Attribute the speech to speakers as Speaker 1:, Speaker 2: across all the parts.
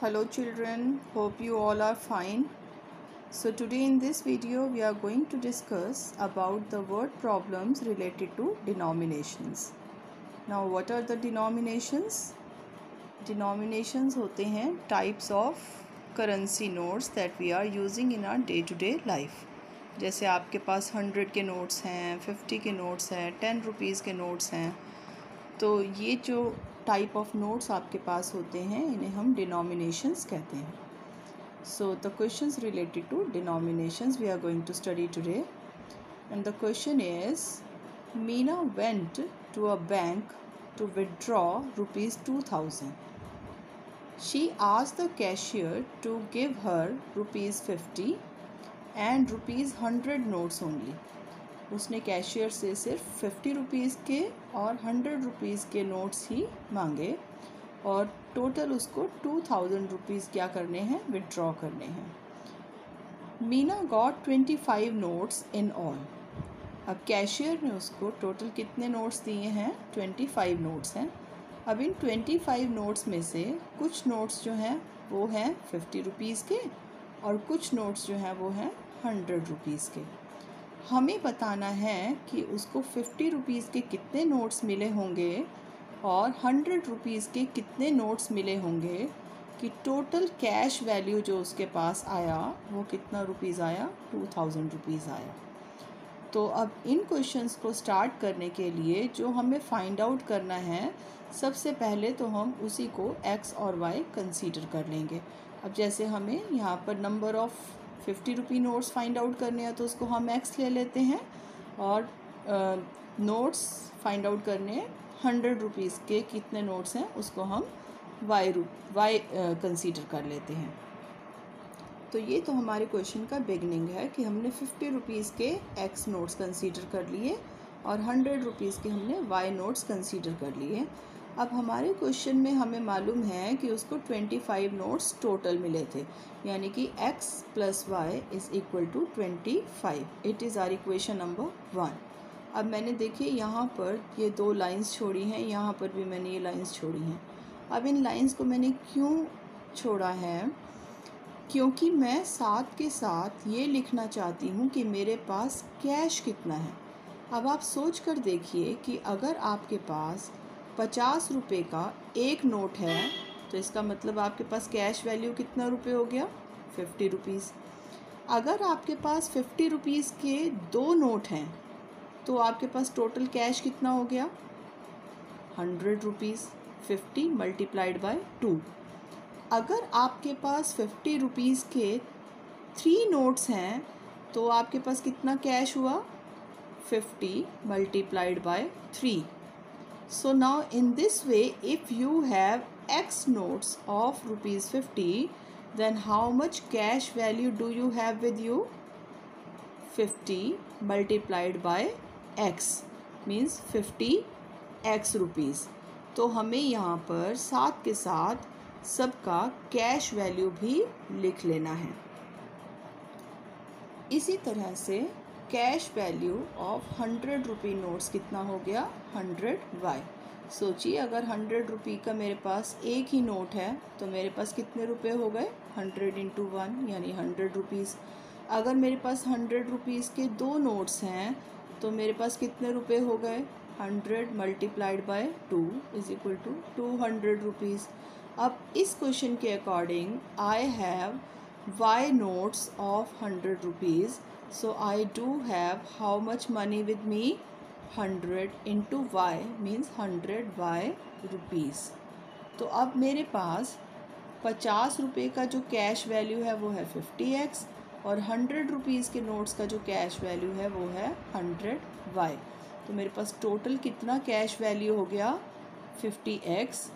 Speaker 1: Hello children, hope you all are fine. So today in this video we are going to discuss about the word problems related to denominations. Now what are the denominations? Denominations होते हैं types of currency notes that we are using in our day to day life. जैसे आपके पास 100 के notes हैं, 50 के notes हैं, 10 rupees के notes हैं, तो ये जो टाइप ऑफ नोट्स आपके पास होते हैं इन्हें हम डिनोमिनेशंस कहते हैं. So the questions related to denominations we are going to study today and the question is Meena went to a bank to withdraw ₹2000. She asked the cashier to give her ₹50 and ₹100 notes only. उसने cashier से सिर्फ 50 rupees के और 100 rupees के notes ही मांगे और total उसको 2000 rupees क्या करने हैं, विड्रॉ करने हैं. Meena got 25 notes in all. अब कैशियर ने उसको टोटल कितने नोट्स दिए हैं, 25 नोट्स हैं. अब इन 25 नोट्स में से कुछ नोट्स जो हैं वो हैं 50 रुपीज़ के और कुछ नोट्स जो हैं वो हैं 100 रुपीज़ के. हमें बताना है कि उसको 50 रुपीज़ के कितने नोट्स मिले होंगे और 100 रुपीज़ के कितने नोट्स मिले होंगे कि टोटल कैश वैल्यू जो उसके पास आया वो कितना रुपीज़ आया, 2000 रुपीज़ आया. तो अब इन क्वेश्चंस को स्टार्ट करने के लिए जो हमें फाइंड आउट करना है, सबसे पहले तो हम उसी को x और y कंसीडर कर लेंगे. अब जैसे हमें यहाँ पर number of 50 rupee notes find out करने हैं तो उसको हम x ले लेते हैं और नोट्स फाइंड आउट करने हैं 100 रुपीज़ के कितने नोट्स हैं उसको हम y कंसीडर कर लेते हैं. तो ये तो हमारे क्वेश्चन का बिगनिंग है कि हमने 50 रुपीज़ के x नोट्स कंसीडर कर लिए और 100 रुपीज़ के हमने y नोट्स कंसीडर कर लिए. अब हमारे क्वेश्चन में हमें मालूम है कि उसको 25 नोट्स टोटल मिले थे, यानी कि x + y = 25. It is our equation number 1. अब मैंने देखिए यहाँ पर ये 2 लाइंस छोड़ी हैं, यहाँ पर भी मैंने ये लाइंस छोड़ी हैं. अब इन लाइंस को मैंने क्यों छोड़ा है, क्योंकि मैं साथ के साथ ये लिखना चाहती हूँ कि मेरे पास कैश कितना है. अब आप सोच कर देखिए कि अगर आपके पास 50 रुपये का एक नोट है तो इसका मतलब आपके पास कैश वैल्यू कितना रुपये हो गया, 50 रुपीज़. अगर आपके पास 50 रुपीज़ के 2 नोट हैं तो आपके पास टोटल कैश कितना हो गया, 100 रुपीज़. 50 × 2. अगर आपके पास 50 रुपीज़ के 3 नोट्स हैं तो आपके पास कितना कैश हुआ, 50 × 3. So now in this way, if you have x notes of ₹50, then how much cash value do you have with you? 50 × x means 50x rupees. तो हमें यहाँ पर साथ के साथ सबका कैश वैल्यू भी लिख लेना है. इसी तरह से cash value of 100 rupee notes कितना हो गया, 100y. सोचिए अगर 100 रुपी का मेरे पास एक ही नोट है तो मेरे पास कितने रुपए हो गए, 100 × 1 यानी 100 रुपीज़. अगर मेरे पास 100 रुपीज़ के 2 नोट्स हैं तो मेरे पास कितने रुपए हो गए, 100 × 2 = 200 रुपीज़. अब इस क्वेश्चन के according I have y notes of 100 rupees. So I do have how much money with me, 100 × y means 100y rupees. तो अब मेरे पास 50 रुपये का जो कैश वैल्यू है वो है 50x और 100 रुपीज़ के नोट्स का जो कैश वैल्यू है वो है 100y. तो मेरे पास टोटल कितना कैश वैल्यू हो गया, 50x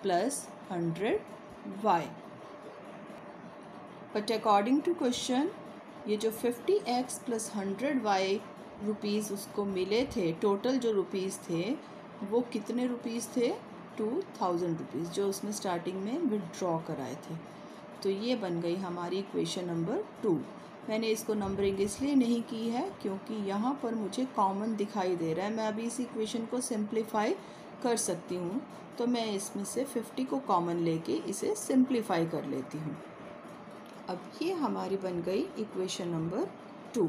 Speaker 1: + 100y. But according to question ये जो 50x + 100y रुपीज़ उसको मिले थे, टोटल जो रुपीज़ थे वो कितने रुपीज़ थे, 2000 रुपीज़, जो उसने स्टार्टिंग में विड्रॉ कराए थे. तो ये बन गई हमारी इक्वेशन नंबर 2. मैंने इसको नंबरिंग इसलिए नहीं की है क्योंकि यहाँ पर मुझे कॉमन दिखाई दे रहा है. मैं अभी इस इक्वेशन को सिंप्लीफाई कर सकती हूँ, तो मैं इसमें से 50 को कॉमन लेके इसे सिंप्लीफाई कर लेती हूँ। अब ये हमारी बन गई इक्वेशन नंबर 2।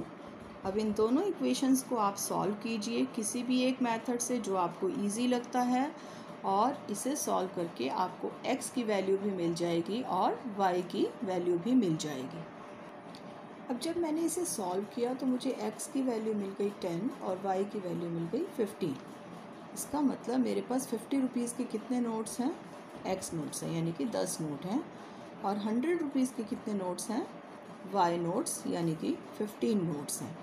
Speaker 1: अब इन दोनों इक्वेशंस को आप सॉल्व कीजिए किसी भी एक मेथड से जो आपको इजी लगता है, और इसे सॉल्व करके आपको x की वैल्यू भी मिल जाएगी और y की वैल्यू भी मिल जाएगी। अब जब मैंने इसे सॉल्व किया तो मुझे x की वैल्यू मिल गई 10 और y की वैल्यू मिल गई 15। इसका मतलब मेरे पास 50 रुपीज़ के कितने नोट्स हैं? x नोट्स हैं, यानी कि 10 नोट हैं। और 100 रुपीज़ के कितने नोट्स हैं? y नोट्स, यानी कि 15 नोट्स हैं।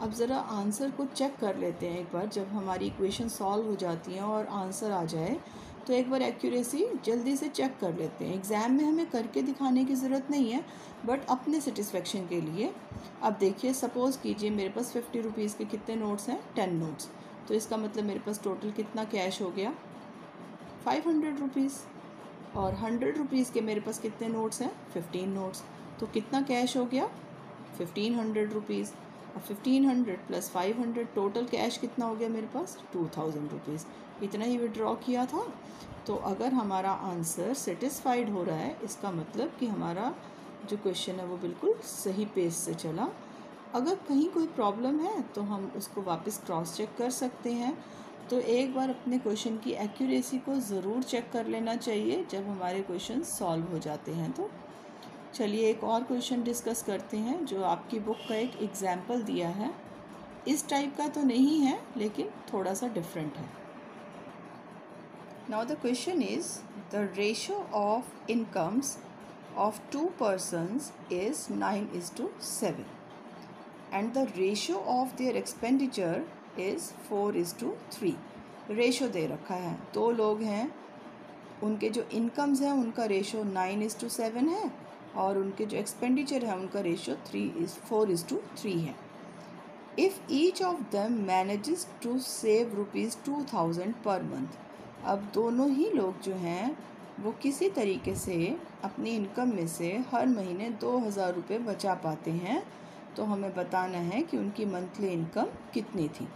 Speaker 1: अब ज़रा आंसर को चेक कर लेते हैं एक बार। जब हमारी इक्वेशन सॉल्व हो जाती हैं और आंसर आ जाए तो एक बार एक्यूरेसी जल्दी से चेक कर लेते हैं। एग्ज़ाम में हमें करके दिखाने की ज़रूरत नहीं है, बट अपने सेटिस्फेक्शन के लिए। अब देखिए, सपोज़ कीजिए मेरे पास 50 रुपीज़ के कितने नोट्स हैं? 10 नोट्स। तो इसका मतलब मेरे पास टोटल कितना कैश हो गया? 500 रुपीज़। और 100 रुपीज़ के मेरे पास कितने नोट्स हैं? 15 नोट्स। तो कितना कैश हो गया? 1500 रुपीज़। और 1500 प्लस 500 टोटल कैश कितना हो गया मेरे पास? 2000 रुपीज़। इतना ही विड्रॉ किया था। तो अगर हमारा आंसर सेटिस्फाइड हो रहा है, इसका मतलब कि हमारा जो क्वेश्चन है वो बिल्कुल सही पेज से चला। अगर कहीं कोई प्रॉब्लम है तो हम उसको वापस क्रॉस चेक कर सकते हैं। तो एक बार अपने क्वेश्चन की एक्यूरेसी को ज़रूर चेक कर लेना चाहिए जब हमारे क्वेश्चन सॉल्व हो जाते हैं। तो चलिए एक और क्वेश्चन डिस्कस करते हैं जो आपकी बुक का एक एग्जाम्पल दिया है। इस टाइप का तो नहीं है, लेकिन थोड़ा सा डिफरेंट है। Now the question is the ratio of incomes of 2 persons is 9:7 and the ratio of their expenditure is 4:3। Ratio दे रखा है, 2 लोग हैं, उनके जो इनकम्स हैं उनका रेशो 9:7 है और उनके जो एक्सपेंडिचर है उनका रेशो 4:3 है। If each of them manages to save ₹2000 per month. अब दोनों ही लोग जो हैं वो किसी तरीके से अपनी इनकम में से हर महीने 2000 रुपये बचा पाते हैं, तो हमें बताना है कि उनकी मंथली इनकम कितनी थी।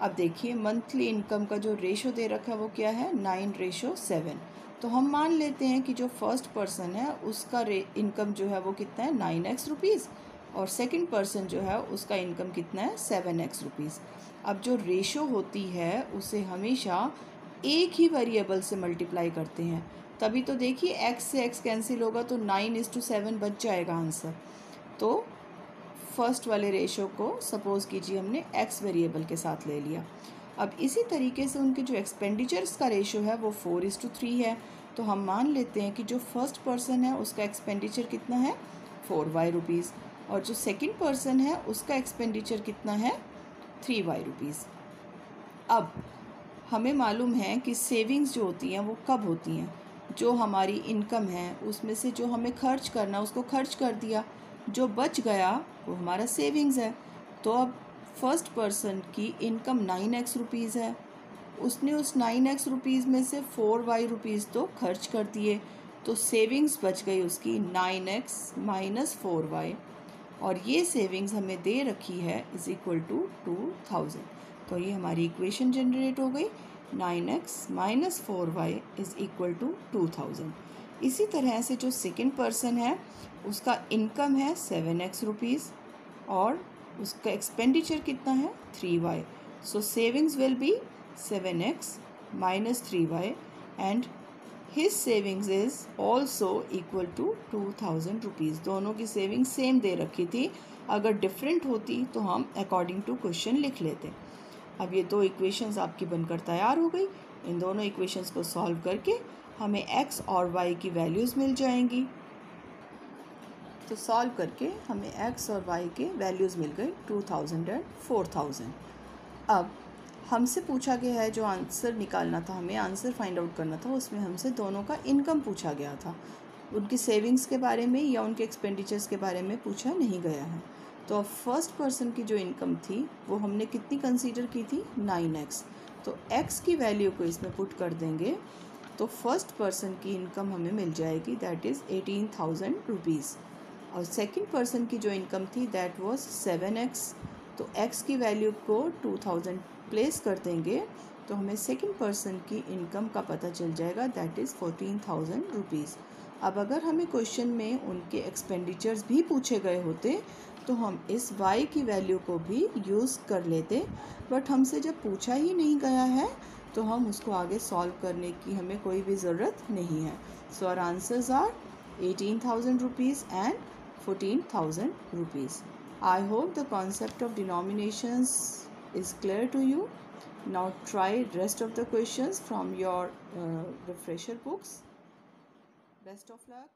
Speaker 1: अब देखिए, मंथली इनकम का जो रेशो दे रखा है वो क्या है? 9:7। तो हम मान लेते हैं कि जो फर्स्ट पर्सन है उसका इनकम जो है वो कितना है? 9x rupees. और सेकंड पर्सन जो है उसका इनकम कितना है? 7x rupees. अब जो रेशो होती है उसे हमेशा एक ही वेरिएबल से मल्टीप्लाई करते हैं, तभी तो देखिए x से x कैंसिल होगा तो 9:7 बच जाएगा आंसर। तो फर्स्ट वाले रेशो को सपोज़ कीजिए हमने x वेरिएबल के साथ ले लिया। अब इसी तरीके से उनके जो एक्सपेंडिचर्स का रेशो है वो 4:3 है। तो हम मान लेते हैं कि जो फर्स्ट पर्सन है उसका एक्सपेंडिचर कितना है? 4y rupees. और जो सेकंड पर्सन है उसका एक्सपेंडिचर कितना है? 3y rupees. अब हमें मालूम है कि सेविंग्स जो होती हैं वो कब होती हैं? जो हमारी इनकम है उसमें से जो हमें खर्च करना उसको खर्च कर दिया, जो बच गया वो हमारा सेविंग्स है। तो अब फर्स्ट पर्सन की इनकम 9x रुपीज़ है, उसने उस 9x रुपीज़ में से 4y रुपीज़ तो खर्च कर दिए, तो सेविंग्स बच गई उसकी 9x माइनस 4y। और ये सेविंग्स हमें दे रखी है इज़ इक्वल टू 2000। तो ये हमारी इक्वेशन जनरेट हो गई, 9x minus 4y is equal to 2000। इसी तरह से जो सेकंड पर्सन है उसका इनकम है 7x रुपीज़ और उसका एक्सपेंडिचर कितना है? 3y। So savings will be 7x minus 3y and his savings is also equal to 2000 rupees. दोनों की सेविंग्स सेम दे रखी थी, अगर डिफरेंट होती तो हम अकॉर्डिंग टू क्वेश्चन लिख लेते। अब ये 2 इक्वेशंस आपकी बनकर तैयार हो गई। इन दोनों इक्वेशंस को सॉल्व करके हमें x और y की वैल्यूज़ मिल जाएंगी। तो सॉल्व करके हमें x और y के वैल्यूज़ मिल गई 2000 एंड 4000। अब हमसे पूछा गया है, जो आंसर निकालना था, हमें आंसर फाइंड आउट करना था, उसमें हमसे दोनों का इनकम पूछा गया था, उनकी सेविंग्स के बारे में या उनके एक्सपेंडिचर्स के बारे में पूछा नहीं गया है। तो अब फर्स्ट पर्सन की जो इनकम थी वो हमने कितनी कंसीडर की थी? 9x। तो x की वैल्यू को इसमें पुट कर देंगे तो फर्स्ट पर्सन की इनकम हमें मिल जाएगी, दैट इज़ 18,000 रुपीज़। और सेकंड पर्सन की जो इनकम थी दैट वाज 7x। तो x की वैल्यू को 2000 प्लेस कर देंगे तो हमें सेकंड पर्सन की इनकम का पता चल जाएगा, दैट इज़ 14,000 रुपीज़। अब अगर हमें क्वेश्चन में उनके एक्सपेंडिचर्स भी पूछे गए होते तो हम इस y की वैल्यू को भी यूज़ कर लेते, बट हमसे जब पूछा ही नहीं गया है तो हम उसको आगे सॉल्व करने की हमें कोई भी ज़रूरत नहीं है। So our answers are 18,000 rupees and 14,000 rupees. I hope the concept of denominations is clear to you. Now try rest of the questions from your refresher books. Best of luck.